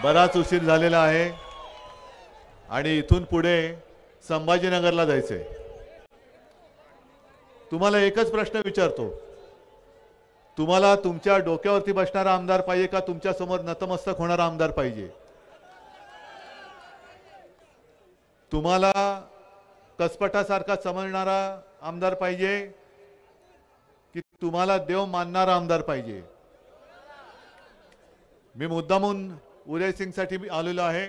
बराच उशीर झालेला आहे आणि इथून पुढे संभाजीनगरला जायचंय। तुम्हाला एकच प्रश्न विचारतो, तुम्हाला तुमच्या डोक्यावरती बसणारा आमदार पाहिजे का तुमच्या समोर नतमस्तक होणारा आमदार पाहिजे? तुम्हाला कसपटासारखा समजणारा आमदार पाहिजे की तुम्हाला देव मानणारा आमदार पाहिजे? मी मुद्दामून उदय सिंग साठी आलेलो आहे,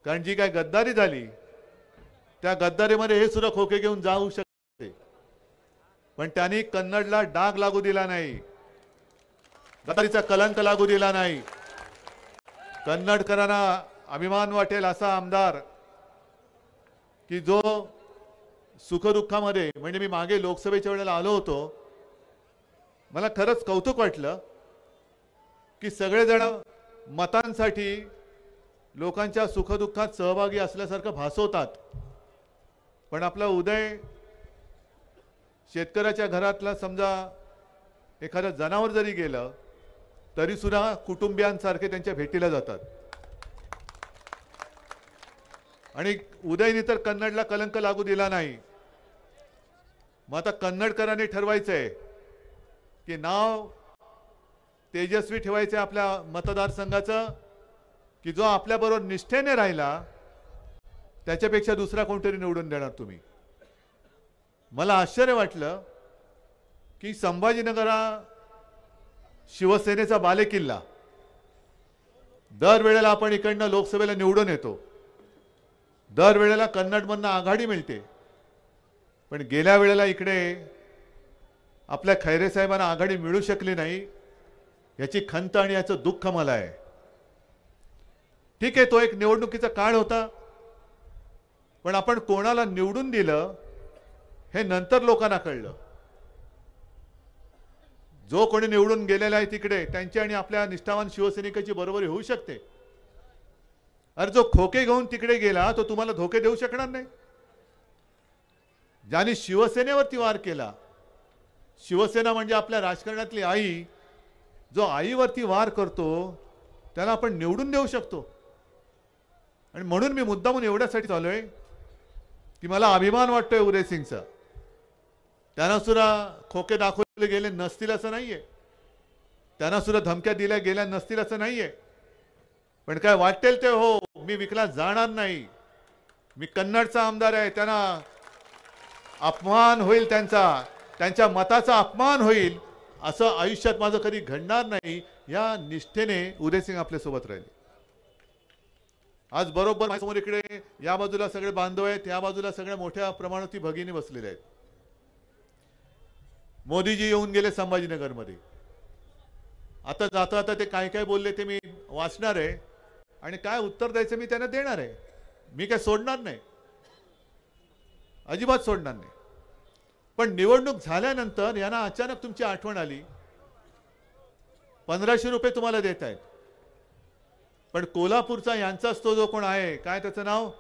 कारण जी काय गद्दारी झाली त्या गद्दारीमध्ये हे सुद्धा खोके घेऊन जाऊ शकते, पण त्यांनी कन्नडला डाग लागू दिला नाही, गद्दारीचा कलंक लागू दिला नाही। कन्नडकरांना अभिमान वाटेल असा आमदार की जो सुखदुःखामध्ये, म्हणजे मी मागे लोकसभेच्या वेळेला आलो होतो, मला खरंच कौतुक वाटलं की सगळेजण मतांसाठी लोकांच्या सुखदुःखात सहभागी असल्यासारखं भासवतात, पण आपला उदय शेतकऱ्याच्या घरातला समजा एखादं जनावर जरी गेलं तरी सुद्धा कुटुंबियांसारखे त्यांच्या भेटीला जातात। आणि उदयने तर कन्नडला कलंक लागू दिला नाही। मग आता कन्नडकरांनी ठरवायचंय की नाव तेजस्वी ठेवायचे आपल्या मतदारसंघाचं, की जो आपल्याबरोबर निष्ठेने राहिला त्याच्यापेक्षा दुसरा कोणतरी निवडून देणार तुम्ही? मला आश्चर्य वाटलं की संभाजीनगर हा शिवसेनेचा बालेकिल्ला, दरवेळेला आपण इकडनं लोकसभेला निवडून येतो, दरवेळेला कन्नडमधनं आघाडी मिळते, पण गेल्या वेळेला इकडे आपल्या खैरे साहेबांना आघाडी मिळू शकली नाही, याची खंत आणि याचं दुःख मला आहे। ठीक आहे, तो एक निवडणुकीचा काळ होता, पण आपण कोणाला निवडून दिलं हे नंतर लोकांना कळलं। जो कोणी निवडून गेलेला आहे तिकडे त्यांची आणि आपल्या निष्ठावान शिवसैनिकाची बरोबरी होऊ शकते। अरे जो खोके घेऊन तिकडे गेला तो तुम्हाला धोके देऊ शकणार नाही। ज्यांनी शिवसेनेवरती वार केला, शिवसेना म्हणजे आपल्या राजकारणातली आई, जो आईवरती वार करतो त्याला आपण निवडून देऊ शकतो। आणि म्हणून मी मुद्दामून एवढ्यासाठी चाललोय की मला अभिमान वाटतोय उदय सिंगचा। त्यांना सुद्धा खोके दाखवले गेले नसतील असं नाहीये, त्यांना सुद्धा धमक्या दिल्या गेल्या नसतील असं नाहीये, पण काय वाटेल ते हो, मी विकला जाणार नाही। मी कन्नडचा आमदार आहे, त्यांना अपमान होईल, त्यांच्या मताचा अपमान होईल असं आयुष्यात माझं कधी घडणार नाही, या निष्ठेने उदय सिंग आपल्या सोबत राहिले। आज बरोबर माझ्यासमोर इकडे या बाजूला सगळे बांधव आहेत, या बाजूला सगळ्या मोठ्या प्रमाणात भगिनी बसलेले आहेत। मोदीजी येऊन गेले संभाजीनगरमध्ये, आता जाता जाता ते काय काय बोलले ते मी वाचणार आहे आणि काय उत्तर द्यायचं मी त्यांना देणार आहे। मी काय सोडणार नाही, अजिबात सोडणार नाही। पण निवडणूक झाल्यानंतर यांना अचानक तुमची आठवण आली, 1500 रुपये तुम्हाला देत आहेत, पण कोल्हापूरचा यांचाच तो जो कोण आहे, काय त्याचं नाव,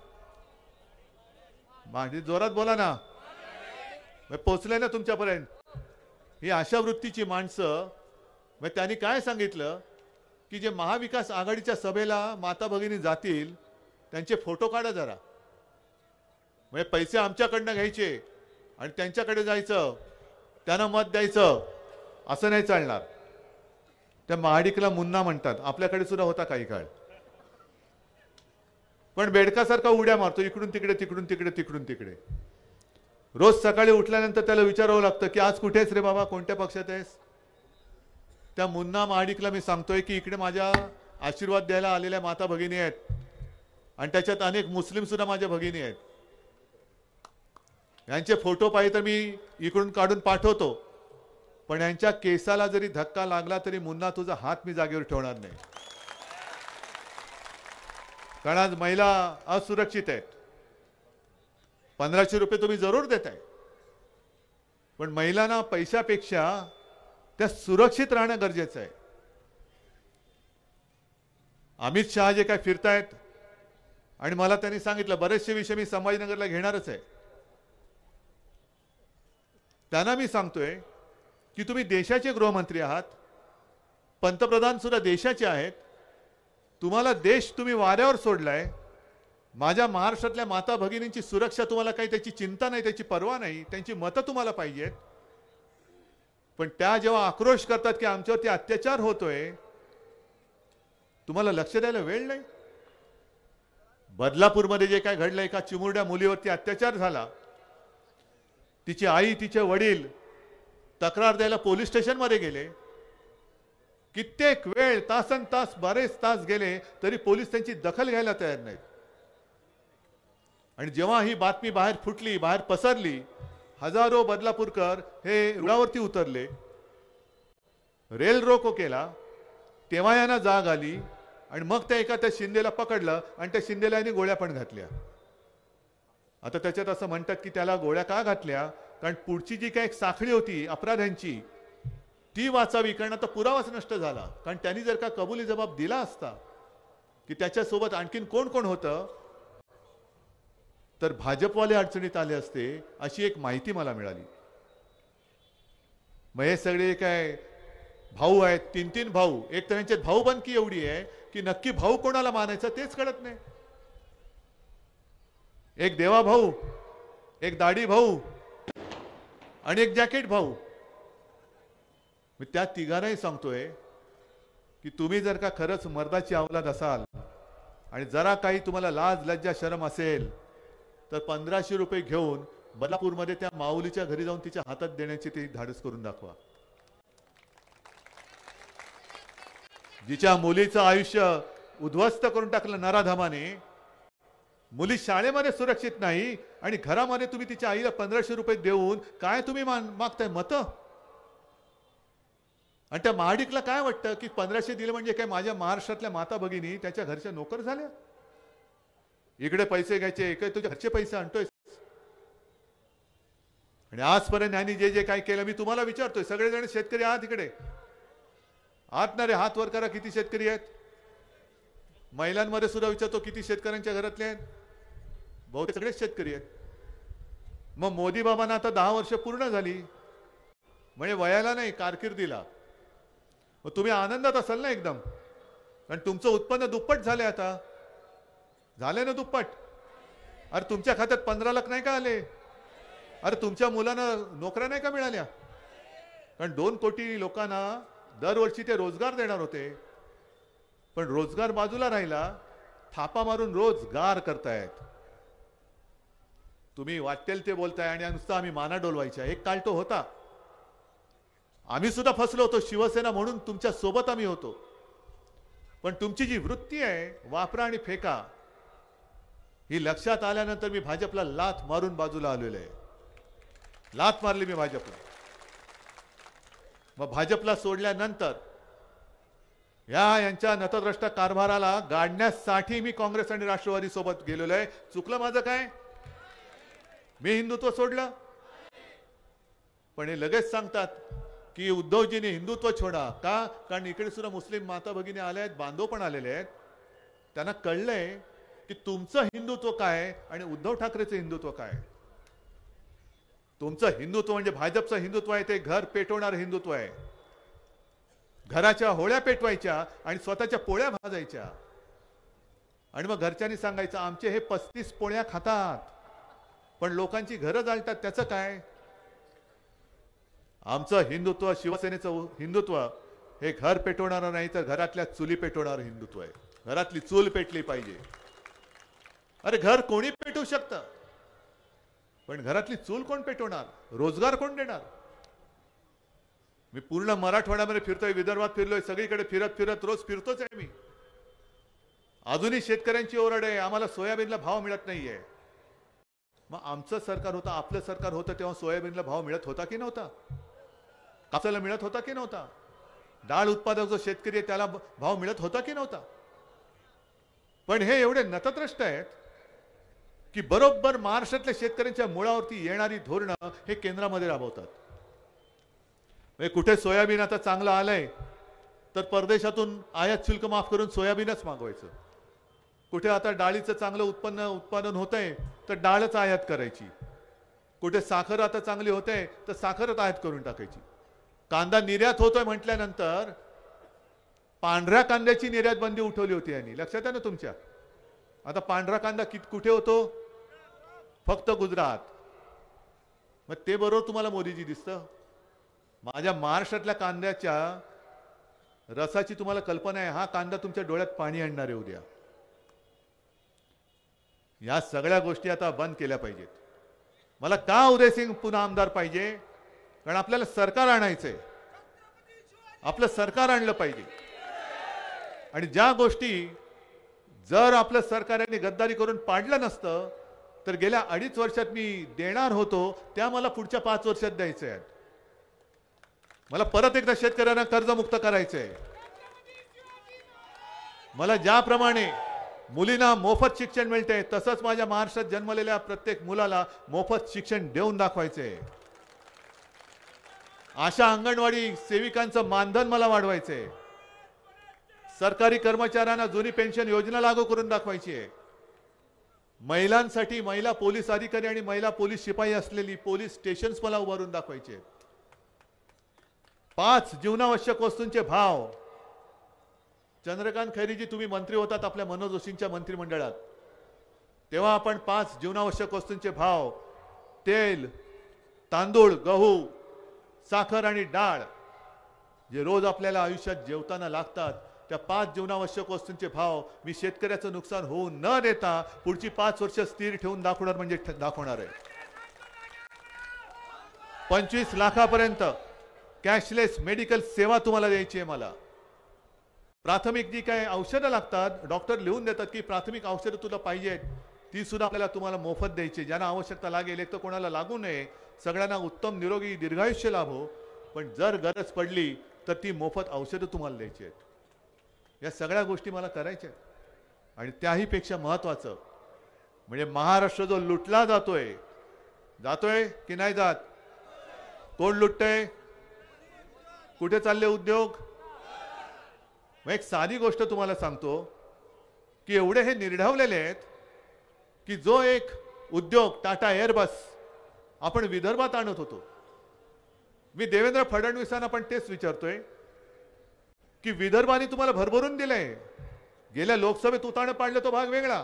माझी जोरात बोला ना, पोचले ना तुमच्यापर्यंत, ही अशा वृत्तीची माणसं। मग त्यांनी काय सांगितलं की जे महाविकास आघाडीच्या सभेला माता भगिनी जातील त्यांचे फोटो काढा जरा, म्हणजे पैसे आमच्याकडनं घ्यायचे आणि त्यांच्याकडे जायचं, त्यांना मत द्यायचं, असं नाही चालणार। त्या महाडिकला मुन्ना म्हणतात, आपल्याकडे सुद्धा होता काही काळ, पण बेडकासारखा उड्या मारतो इकडून तिकडे तिकडून तिकडे तिकडून तिकडे। रोज सकाळी उठल्यानंतर त्याला विचारावं लागतं की आज कुठे आहेस रे बाबा, कोणत्या पक्षात आहेस? त्या मुन्ना महाडिकला मी सांगतोय की इकडे माझ्या आशीर्वाद द्यायला आलेल्या माता भगिनी आहेत आणि त्याच्यात अनेक मुस्लिम सुद्धा माझ्या भगिनी आहेत। यांचे फोटो पाहिजे तर मी इकडून काढून पाठवतो, पण यांच्या केसाला जरी धक्का लागला तरी मुन्ना तुझा हात मी जागेवर ठेवणार नाही, कारण आज महिला असुरक्षित आहेत। 1500 रुपये तुम्ही जरूर देताय, पण महिलांना पैशापेक्षा त्या सुरक्षित राहणं गरजेचं आहे। अमित शहा जे काय फिरतायत आणि मला त्यांनी सांगितलं बरेचसे विषय मी संभाजीनगरला घेणारच आहे, त्यांना मी सांगतोय की तुम्ही देशाचे गृहमंत्री आहात, पंतप्रधान सुद्धा देशाचे आहेत. तुम्हाला देश तुम्ही वाऱ्यावर सोडलाय. माझ्या महाराष्ट्रातल्या माता भगिनींची सुरक्षा तुम्हाला काही त्याची चिंता नाही, त्याची पर्वा नाही. त्यांची मतं तुम्हाला पाहिजेत. पण त्या जेव्हा आक्रोश करतात की आमच्यावरती अत्याचार होतोय, तुम्हाला लक्ष द्यायला वेळ नाही. बदलापूरमध्ये जे काय घडलं, एका चिमुरड्या मुलीवरती अत्याचार झाला. तिची आई, तिचे वडील तक्रार द्यायला पोलीस स्टेशनमध्ये गेले. कित्येक वेळ, तासन तास, बरेच तास गेले तरी पोलीस त्यांची दखल घ्यायला तयार नाहीत. आणि जेव्हा ही बातमी बाहेर फुटली, बाहेर पसरली, हजारो बदलापूरकर हे रुळावरती उतरले, रेल रोको केला. तेव्हा यांना जाग आली आणि मग त्या शिंदेला पकडलं आणि त्या शिंदेला यांनी गोळ्या पण घातल्या. आता त्याच्यात असं म्हणतात की त्याला गोळ्या का घातल्या, कारण पुढची जी काही एक साखळी होती अपराध्यांची ती वाचावी, कारण आता पुरावाच नष्ट झाला. कारण त्यांनी जर का कबुली जबाब दिला असता की त्याच्यासोबत आणखीन कोण कोण होतं, तर भाजपवाले अडचणीत आले असते, अशी एक माहिती मला मिळाली. मग हे सगळे काय भाऊ आहेत, 3-3 भाऊ. एक तर यांच्यात भाऊबंदकी एवढी आहे की नक्की भाऊ कोणाला मानायचा तेच कळत नाही. एक देवा भाऊ, एक दाढी भाऊ आणि एक जॅकेट भाऊ. मी त्या तिघांनाही सांगतोय की तुम्ही जर का खरंच मर्दाची अवलाद असाल आणि जरा काही तुम्हाला लाज लज्जा शरम असेल, तर 1500 रुपये घेऊन बदलापूरमध्ये त्या माऊलीच्या घरी जाऊन तिच्या हातात देण्याची ते धाडस करून दाखवा. जिच्या मुलीचं आयुष्य उद्ध्वस्त करून टाकलं नराधमाने, मुली शाळेमध्ये सुरक्षित नाही आणि घरामध्ये तुम्ही तिच्या आईला 1500 रुपये देऊन काय तुम्ही मागताय मतं? आणि त्या महाडिकला काय वाटतं की 1500 दिले म्हणजे काय माझ्या महाराष्ट्रातल्या माता भगिनी त्याच्या घरच्या नोकर झाल्या? इकडे पैसे घ्यायचे, इकडे तुझ्या घरचे पैसे आणतोय. आणि आजपर्यंत यांनी जे जे काय केलं, मी तुम्हाला विचारतोय, सगळेजण शेतकरी आहात इकडे आहात ना रे? हात वर करा. किती शेतकरी आहेत? महिलांमध्ये सुद्धा विचारतो किती शेतकऱ्यांच्या घरातले आहेत? बहुतेक सगळेच शेतकरी आहेत. मग मोदी बाबांना आता 10 वर्ष पूर्ण झाली, म्हणजे वयाला नाही कारकिर्दीला. मग तुम्ही आनंदात असाल ना एकदम, कारण तुमचं उत्पन्न दुप्पट झालंय. आता झाले ना दुप्पट. अरे तुमच्या खात्यात 15 लाख नाही का आले? अरे तुमच्या मुलांना नोकऱ्या नाही का मिळाल्या? कारण 2 कोटी लोकांना दरवर्षी ते रोजगार देणार होते. पण रोजगार बाजूला राहिला, थापा मारून रोजगार करतायत. तुम्ही वाटेल ते बोलताय आणि नुसतं आम्ही माना डोलवायच्या. एक काळ तो होता, आम्ही सुद्धा फसलो होतो. शिवसेना म्हणून तुमच्या सोबत आम्ही होतो. पण तुमची जी वृत्ती आहे वापरा आणि फेका, ही लक्षात आल्यानंतर मी भाजपला लाथ मारून बाजूला आलेलो आहे. लाथ मारली मी भाजपला. मग भाजपला सोडल्यानंतर यांच्या नतद्रष्ट कारभाराला गाडण्यासाठी मी काँग्रेस आणि राष्ट्रवादी सोबत गेलेलो आहे. चुकलं माझं काय? मी हिंदुत्व सोडलं? पण हे लगेच सांगतात की उद्धवजीने हिंदुत्व छोडा. का? कारण इकडे सुद्धा मुस्लिम माता भगिनी आल्या आहेत, बांधव पण आलेले आहेत. त्यांना कळलंय की तुमचं हिंदुत्व काय आणि उद्धव ठाकरेचं हिंदुत्व काय. तुमचं हिंदुत्व म्हणजे भाजपचं हिंदुत्व आहे, ते घर पेटवणारं हिंदुत्व आहे. घराच्या होळ्या पेटवायच्या आणि स्वतःच्या पोळ्या भाजायच्या आणि मग घरच्यांनी सांगायचं आमचे हे 35 पोळ्या खातात, पण लोकांची घरं जाळतात. त्याचं काय? आमचं हिंदुत्व, शिवसेनेचं हिंदुत्व हे घर पेटवणारं नाही, तर घरातल्या चुली पेटवणारं हिंदुत्व आहे. घरातली चूल पेटली पाहिजे. अरे घर कोणी पेटवू शकतं, पण घरातली चूल कोण पेटवणार? रोजगार कोण देणार? मी पूर्ण मराठवाड्यामध्ये फिरतोय, विदर्भात फिरलोय, सगळीकडे फिरत फिरत रोज फिरतोच आहे मी. अजूनही शेतकऱ्यांची ओरड आहे, आम्हाला सोयाबीनला भाव मिळत नाहीये. मग आमचं सरकार होतं, आपलं सरकार होतं, तेव्हा सोयाबीनला भाव मिळत होता की नव्हता? कापसाला मिळत होता की नव्हता? डाळ उत्पादक जो शेतकरी आहे त्याला भाव मिळत होता की नव्हता? पण हे एवढे नतद्रष्ट आहेत की बरोबर महाराष्ट्रातल्या शेतकऱ्यांच्या मुळावरती येणारी धोरणं हे केंद्रामध्ये राबवतात. कुठे सोयाबीन आता चांगलं आलंय तर परदेशातून आयात शुल्क माफ करून सोयाबीनच मागवायचं. कुठे आता डाळीचं चांगलं उत्पादन होतंय तर डाळच आयात करायची. कुठे साखर आता चांगली होते तर साखरच आयात करून टाकायची. कांदा निर्यात होतोय म्हटल्यानंतर पांढऱ्या कांद्याची निर्यात बंदी उठवली होती यांनी, लक्षात आहे ना तुमच्या? आता पांढरा कांदा कुठे होतो? फक्त गुजरात. मग ते बरोबर तुम्हाला मोदीजी दिसतं? माझ्या महाराष्ट्रातल्या कांद्याच्या रसाची तुम्हाला कल्पना आहे? हा कांदा तुमच्या डोळ्यात पाणी आणणार आहे उद्या. या सगळ्या गोष्टी आता बंद केल्या पाहिजेत. मला का उदयसिंग पुन्हा आमदार पाहिजे? कारण आपल्याला सरकार आणायचंय, आपलं सरकार आणलं पाहिजे. आणि ज्या गोष्टी जर आपलं सरकारने गद्दारी करून पाडलं नसतं तर गेल्या 2.5 वर्षात मी देणार होतो त्या मला पुढच्या 5 वर्षात द्यायचे आहेत. मला परत एकदा शेतकऱ्यांना कर्जमुक्त करायचंय. मला ज्याप्रमाणे मुलींना मोफत शिक्षण मिळते तसंच माझ्या महाराष्ट्रात जन्मलेल्या प्रत्येक मुलाला मोफत शिक्षण देऊन दाखवायचंय. आशा अंगणवाडी सेविकांचं मानधन मला वाढवायचंय. सरकारी कर्मचाऱ्यांना जुनी पेन्शन योजना लागू करून दाखवायची आहे. महिलांसाठी महिला पोलीस अधिकारी आणि महिला पोलीस शिपाई असलेली पोलीस स्टेशन्स मला उभारून दाखवायचे. 5 जीवनावश्यक वस्तूंचे भाव. चंद्रकांत खैरेजी तुम्ही मंत्री होतात आपल्या मनोज जोशींच्या मंत्रिमंडळात, तेव्हा आपण 5 जीवनावश्यक वस्तूंचे भाव, तेल, तांदूळ, गहू, साखर आणि डाळ, जे रोज आपल्याला आयुष्यात जेवताना लागतात, त्या 5 जीवनावश्यक वस्तूंचे भाव मी शेतकऱ्याचं नुकसान होऊ न देता पुढची 5 वर्ष स्थिर ठेवून दाखवणार, म्हणजे दाखवणार आहे. 25 लाखापर्यंत कॅशलेस मेडिकल सेवा तुम्हाला द्यायची आहे. मला प्राथमिक जी काय औषधं लागतात डॉक्टर लिहून देतात की प्राथमिक औषधं तुला पाहिजेत ती सुद्धा आपल्याला तुम्हाला मोफत द्यायची. ज्यांना आवश्यकता लागेल, एक तर कोणाला लागू नये, सगळ्यांना उत्तम निरोगी दीर्घायुष्य लाभो, पण जर गरज पडली तर ती मोफत औषधं तुम्हाला द्यायची आहेत. या सगळ्या गोष्टी मला करायच्या आहेत. आणि त्याहीपेक्षा महत्त्वाचं म्हणजे महाराष्ट्र जो लुटला जातोय की नाही जात? कोण लुटतंय? कुठे चालले उद्योग? मग एक साधी गोष्ट तुम्हाला सांगतो की एवढे हे निर्ढावलेले आहेत की जो एक उद्योग टाटा एअरबस आपण विदर्भात आणत होतो, मी देवेंद्र फडणवीसांना पण तेच विचारतोय की विदर्भाने तुम्हाला भरभरून दिलंय. गेल्या लोकसभेत उताणं पाडलं तो भाग वेगळा,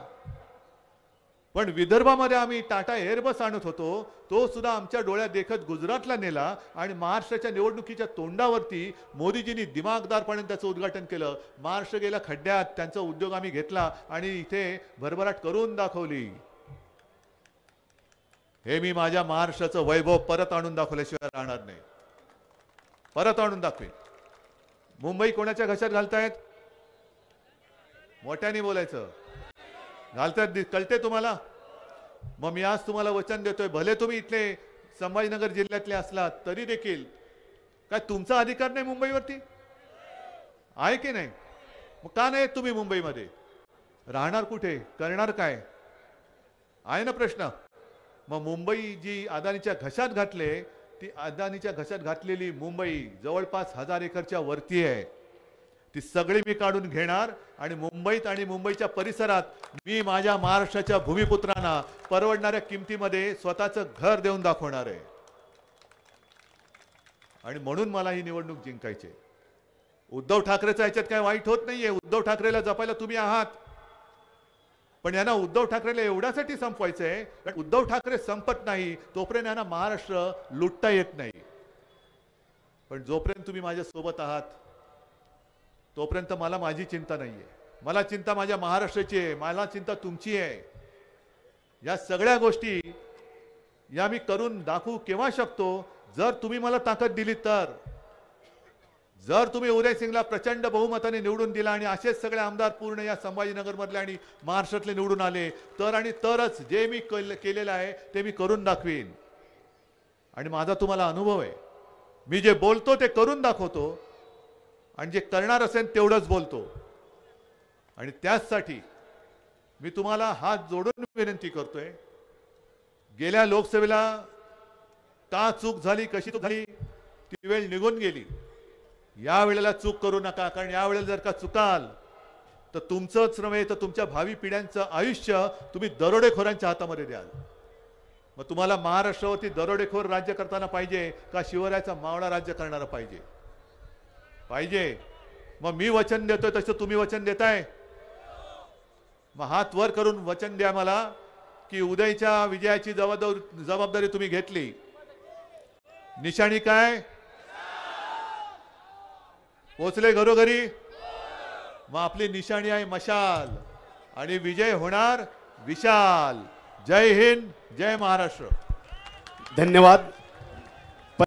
पण विदर्भामध्ये आम्ही टाटा एअरबस आणत होतो, तो सुद्धा आमच्या डोळ्यात देखत गुजरातला नेला आणि महाराष्ट्राच्या निवडणुकीच्या तोंडावरती मोदीजींनी दिमागदारपणे त्याचं उद्घाटन केलं. महाराष्ट्र गेला खड्ड्यात, त्यांचा उद्योग आम्ही घेतला आणि इथे भरभराट करून दाखवली. हे मी माझ्या महाराष्ट्राचं वैभव परत आणून दाखवल्याशिवाय राहणार नाही. परत आणून दाखवेन. मुंबई कोणाच्या घशात घालतायत? मोठ्याने बोलायचं. घालतायत कळते तुम्हाला? मग मी आज तुम्हाला वचन देतोय, भले तुम्ही इथले संभाजीनगर जिल्ह्यातले असलात तरी देखील काय तुमचा अधिकार नाही मुंबईवरती? आहे की नाही? मग का नाही तुम्ही मुंबईमध्ये? राहणार कुठे? करणार काय? आहे ना प्रश्न. मग मुंबई जी अदानीच्या घशात घातले, ती अदानीच्या घशात घातलेली मुंबई जवळपास 1000 एकरच्या वरती आहे. ती सगळी मी काढून घेणार आणि मुंबईत आणि मुंबईच्या परिसरात मी माझ्या महाराष्ट्राच्या भूमिपुत्रांना परवडणाऱ्या किमतीमध्ये स्वतःचं घर देऊन दाखवणार आहे. आणि म्हणून मला ही निवडणूक जिंकायची. उद्धव ठाकरेचा याच्यात काय वाईट होत नाहीये. उद्धव ठाकरेला जपायला तुम्ही आहात, पण यांना उद्धव ठाकरेला एवढ्यासाठी संपवायचंय कारण उद्धव ठाकरे संपत नाही तोपर्यंत यांना महाराष्ट्र लुटता येत नाही. पण जोपर्यंत तुम्ही माझ्या सोबत आहात तोपर्यंत मला माझी चिंता नाहीये. मला चिंता माझ्या महाराष्ट्राची आहे, मला चिंता तुमची आहे. या सगळ्या गोष्टी या मी करून दाखवू केव्हा शकतो? जर तुम्ही मला ताकद दिली तर. जर तुम्ही उदयसिंगला प्रचंड बहुमताने निवडून दिला आणि असेच सगळे आमदार पूर्ण या संभाजीनगर मधले आणि महाराष्ट्रातले निवडून आले तर आणि तरच जे मी केलेलं आहे ते मी करून दाखवीन. आणि माझा तुम्हाला अनुभव आहे, मी जे बोलतो ते करून दाखवतो आणि जे करणार असेल तेवढंच बोलतो. आणि त्याचसाठी मी तुम्हाला हात जोडून विनंती करतोय, गेल्या लोकसभेला का चूक झाली, कशी चूक झाली, ती वेळ निघून गेली. या वेळेला चूक करू नका, कारण या वेळेला जर का चुकाल तर तुमचंच नव्हे तर तुमच्या भावी पिढ्यांचं आयुष्य तुम्ही दरोडेखोरांच्या हातामध्ये द्याल. मग तुम्हाला महाराष्ट्रावरती दरोडेखोर राज्य करताना पाहिजे का शिवरायाचा मावळा राज्य करणारा पाहिजे? मग मी वचन देतोय तसं तुम्ही वचन देताय? मग हात वर करून वचन द्या मला की उद्याच्या विजयाची जबाबदारी तुम्ही घेतली. निशाणी काय? पोचले घरोघरी? मग आपली निशाणी आहे मशाल आणि विजय होणार विशाल. जय हिंद, जय महाराष्ट्र. धन्यवाद.